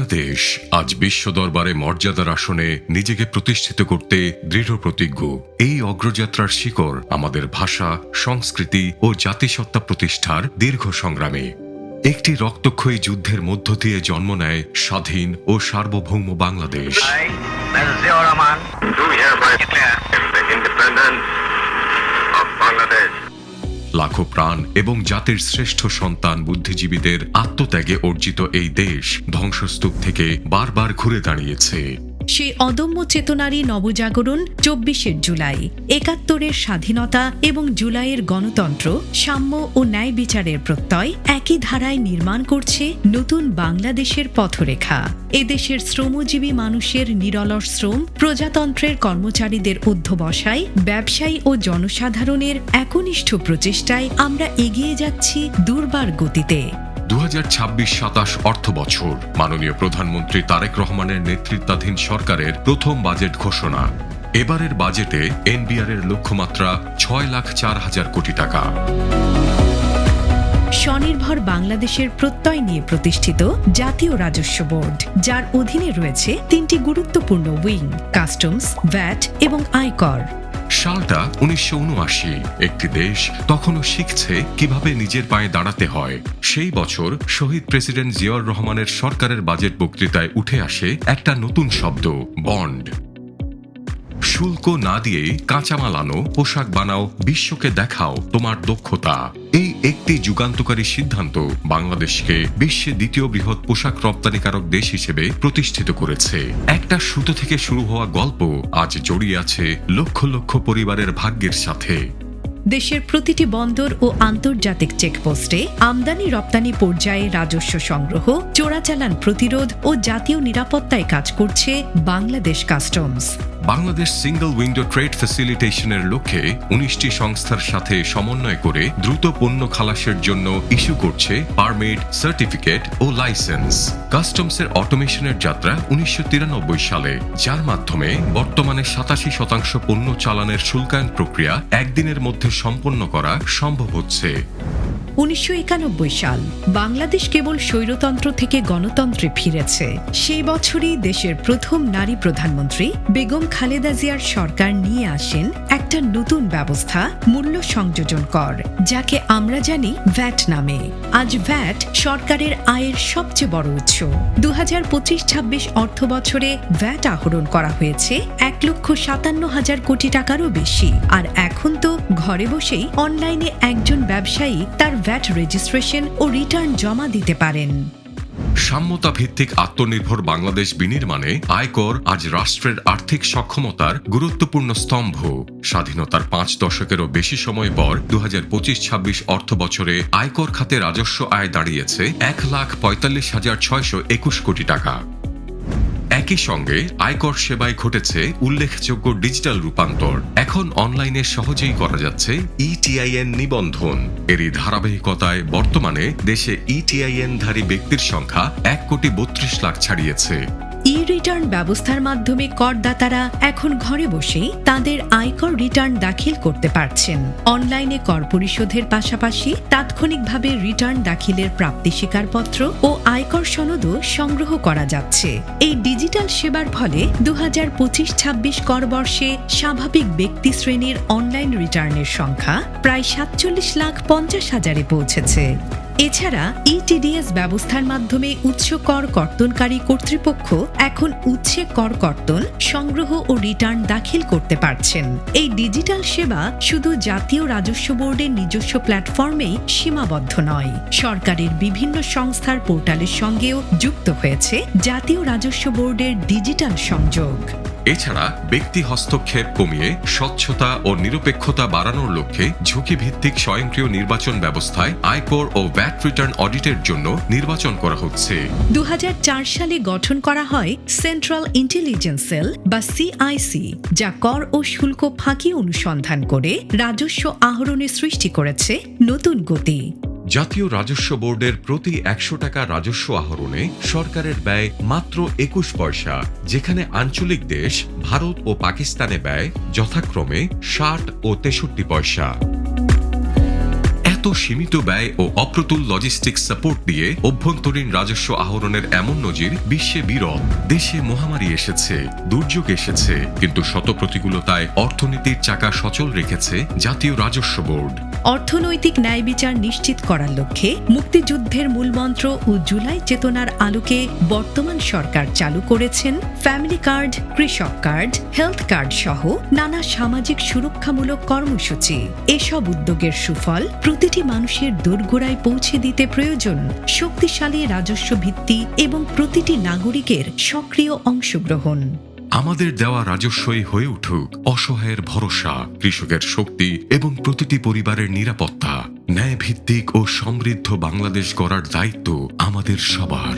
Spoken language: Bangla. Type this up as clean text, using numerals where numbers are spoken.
বাংলাদেশ আজ বিশ্ব দরবারে মর্যাদার আসনে নিজেকে প্রতিষ্ঠিত করতে দৃঢ় প্রতিজ্ঞ। এই অগ্রযাত্রার শিকড় আমাদের ভাষা, সংস্কৃতি ও জাতিসত্তা প্রতিষ্ঠার দীর্ঘ সংগ্রামে। একটি রক্তক্ষয়ী যুদ্ধের মধ্য দিয়ে জন্ম নেয় স্বাধীন ও সার্বভৌম বাংলাদেশ। লাখো প্রাণ এবং জাতির শ্রেষ্ঠ সন্তান বুদ্ধিজীবীদের আত্মত্যাগে অর্জিত এই দেশ ধ্বংসস্তূপ থেকে বারবার ঘুরে দাঁড়িয়েছে। সেই অদম্য চেতনারই নবজাগরণ ২৪শে জুলাই, ৭১-এর স্বাধীনতা এবং জুলাইয়ের গণতন্ত্র, সাম্য ও ন্যায় বিচারের প্রত্যয় একই ধারায় নির্মাণ করছে নতুন বাংলাদেশের পথরেখা। এদেশের শ্রমজীবী মানুষের নিরলস শ্রম, প্রজাতন্ত্রের কর্মচারীদের অধ্যবসায়, ব্যবসায়ী ও জনসাধারণের একনিষ্ঠ প্রচেষ্টায় আমরা এগিয়ে যাচ্ছি দুর্বার গতিতে। ২০২৬-২৭ অর্থ বছর মাননীয় প্রধানমন্ত্রী তারেক রহমানের নেতৃত্বাধীন সরকারের প্রথম বাজেট ঘোষণা। এবারের বাজেটে এনবিআর এর লক্ষ্যমাত্রা ৬,০৪,০০০ কোটি টাকা। স্বনির্ভর বাংলাদেশের প্রত্যয় নিয়ে প্রতিষ্ঠিত জাতীয় রাজস্ব বোর্ড, যার অধীনে রয়েছে ৩টি গুরুত্বপূর্ণ উইং: কাস্টমস, ভ্যাট এবং আয়কর। সালটা ১৯৭৯। একটি দেশ তখনও শিখছে কিভাবে নিজের পায়ে দাঁড়াতে হয়। সেই বছর শহীদ প্রেসিডেন্ট জিয়াউর রহমানের সরকারের বাজেট বক্তৃতায় উঠে আসে একটা নতুন শব্দ: বন্ড। শুল্ক না দিয়েই কাঁচামাল আনো, পোশাক বানাও, বিশ্বকে দেখাও তোমার দক্ষতা। এই একটি যুগান্তকারী সিদ্ধান্ত বাংলাদেশকে বিশ্বে দ্বিতীয় বৃহৎ পোশাক রপ্তানিকারক দেশ হিসেবে প্রতিষ্ঠিত করেছে। একটা সুতো থেকে শুরু হওয়া গল্প আজ জড়িয়ে আছে লক্ষ লক্ষ পরিবারের ভাগ্যের সাথে। দেশের প্রতিটি বন্দর ও আন্তর্জাতিক চেকপোস্টে আমদানি রপ্তানি পর্যায়ে রাজস্ব সংগ্রহ, চোরাচালান প্রতিরোধ ও জাতীয় নিরাপত্তায় কাজ করছে Bangladesh customs. Bangladesh single window trade ফ্যাসিলিটেশনের লক্ষ্যে ১৯টি সংস্থার সাথে সমন্বয় করে দ্রুত পণ্য খালাসের জন্য ইস্যু করছে পারমিট, সার্টিফিকেট ও লাইসেন্স। কাস্টমসের অটোমেশনের যাত্রা ১৯৯৩ সালে, যার মাধ্যমে বর্তমানে ৮৭% পণ্য চালানের শুল্কায়ন প্রক্রিয়া একদিনের মধ্যে সম্পন্ন করা সম্ভব হচ্ছে। ১৯৯১ সাল, বাংলাদেশ কেবল স্বৈরতন্ত্র থেকে গণতন্ত্রে ফিরেছে। সেই বছরই দেশের প্রথম নারী প্রধানমন্ত্রী বেগম খালেদা জিয়ার সরকার নিয়ে আসেন একটা নতুন ব্যবস্থা, মূল্য সংযোজন কর, যাকে আমরা জানি ভ্যাট নামে। আজ ভ্যাট সরকারের আয়ের সবচেয়ে বড় উৎস। ২০২৫-২৬ অর্থ বছরে ভ্যাট আহরণ করা হয়েছে ১,৫৭,০০০ কোটি টাকারও বেশি। আর এখন তো ঘরে বসেই অনলাইনে একজন ব্যবসায়ী তার ভ্যাট রেজিস্ট্রেশন ও রিটার্ন জমা দিতে পারেন। সাম্যতা ভিত্তিক আত্মনির্ভর বাংলাদেশ বিনির্মাণে আয়কর আজ রাষ্ট্রের আর্থিক সক্ষমতার গুরুত্বপূর্ণ স্তম্ভ। স্বাধীনতার ৫ দশকেরও বেশি সময় পর ২০২৫-২৬ অর্থ বছরে আয়কর খাতে রাজস্ব আয় দাঁড়িয়েছে ১,৪৫,৬২১ কোটি টাকা। একই সঙ্গে আয়কর সেবায় ঘটেছে উল্লেখযোগ্য ডিজিটাল রূপান্তর। এখন অনলাইনে সহজেই করা যাচ্ছে ইটিআইএন নিবন্ধন। এরই ধারাবাহিকতায় বর্তমানে দেশে ইটিআইএনধারী ব্যক্তির সংখ্যা ১,৩২,০০,০০০ ছাড়িয়েছে। ই রিটার্ন ব্যবস্থার মাধ্যমে করদাতারা এখন ঘরে বসেই তাদের আয়কর রিটার্ন দাখিল করতে পারছেন। অনলাইনে কর পরিশোধের পাশাপাশি তাৎক্ষণিকভাবে রিটার্ন দাখিলের প্রাপ্তি স্বীকারপত্র ও আয়কর সনদও সংগ্রহ করা যাচ্ছে। এই ডিজিটাল সেবার ফলে ২০২৫-২৬ কর বর্ষে স্বাভাবিক ব্যক্তি শ্রেণীর অনলাইন রিটার্নের সংখ্যা প্রায় ৪৭,৫০,০০০-এ পৌঁছেছে। এছাড়া ইটিডিএস ব্যবস্থার মাধ্যমে উৎস কর কর্তনকারী কর্তৃপক্ষ এখন উৎসে কর কর্তন, সংগ্রহ ও রিটার্ন দাখিল করতে পারছেন। এই ডিজিটাল সেবা শুধু জাতীয় রাজস্ব বোর্ডের নিজস্ব প্ল্যাটফর্মেই সীমাবদ্ধ নয়, সরকারের বিভিন্ন সংস্থার পোর্টালের সঙ্গেও যুক্ত হয়েছে জাতীয় রাজস্ব বোর্ডের ডিজিটাল সংযোগ। এছাড়া ব্যক্তি হস্তক্ষেপ কমিয়ে স্বচ্ছতা ও নিরপেক্ষতা বাড়ানোর লক্ষ্যে ঝুঁকিভিত্তিক স্বয়ংক্রিয় নির্বাচন ব্যবস্থায় আয়কর ও ভ্যাট রিটার্ন অডিটের জন্য নির্বাচন করা হচ্ছে। ২০০৪ সালে গঠন করা হয় সেন্ট্রাল ইন্টেলিজেন্স সেল বা সিআইসি, যা কর ও শুল্ক ফাঁকি অনুসন্ধান করে রাজস্ব আহরণে সৃষ্টি করেছে নতুন গতি। জাতীয় রাজস্ব বোর্ডের প্রতি ১০০ টাকা রাজস্ব আহরণে সরকারের ব্যয় মাত্র ২১ পয়সা, যেখানে আঞ্চলিক দেশ ভারত ও পাকিস্তানে ব্যয় যথাক্রমে ৬০ ও ৬৩ পয়সা। এত এত সীমিত ব্যয় ও অপ্রতুল লজিস্টিক সাপোর্ট দিয়ে অভ্যন্তরীণ রাজস্ব আহরণের এমন নজির বিশ্বে বিরল। দেশে মহামারী এসেছে, দুর্যোগ এসেছে, কিন্তু শত প্রতিকূলতায় অর্থনীতির চাকা সচল রেখেছে জাতীয় রাজস্ব বোর্ড। অর্থনৈতিক ন্যায় বিচার নিশ্চিত করার লক্ষ্যে মুক্তিযুদ্ধের মূলমন্ত্র ও জুলাই চেতনার আলোকে বর্তমান সরকার চালু করেছেন ফ্যামিলি কার্ড, কৃষক কার্ড, হেলথ কার্ড সহ নানা সামাজিক সুরক্ষামূলক কর্মসূচি। এসব উদ্যোগের সুফল প্রতিটি মানুষের দোরগোড়ায় পৌঁছে দিতে প্রয়োজন শক্তিশালী রাজস্ব ভিত্তি এবং প্রতিটি নাগরিকের সক্রিয় অংশগ্রহণ। আমাদের দেওয়া রাজস্বই হয়ে উঠুক অসহায়ের ভরসা, কৃষকের শক্তি এবং প্রতিটি পরিবারের নিরাপত্তা। ন্যায়ভিত্তিক ও সমৃদ্ধ বাংলাদেশ গড়ার দায়িত্ব আমাদের সবার।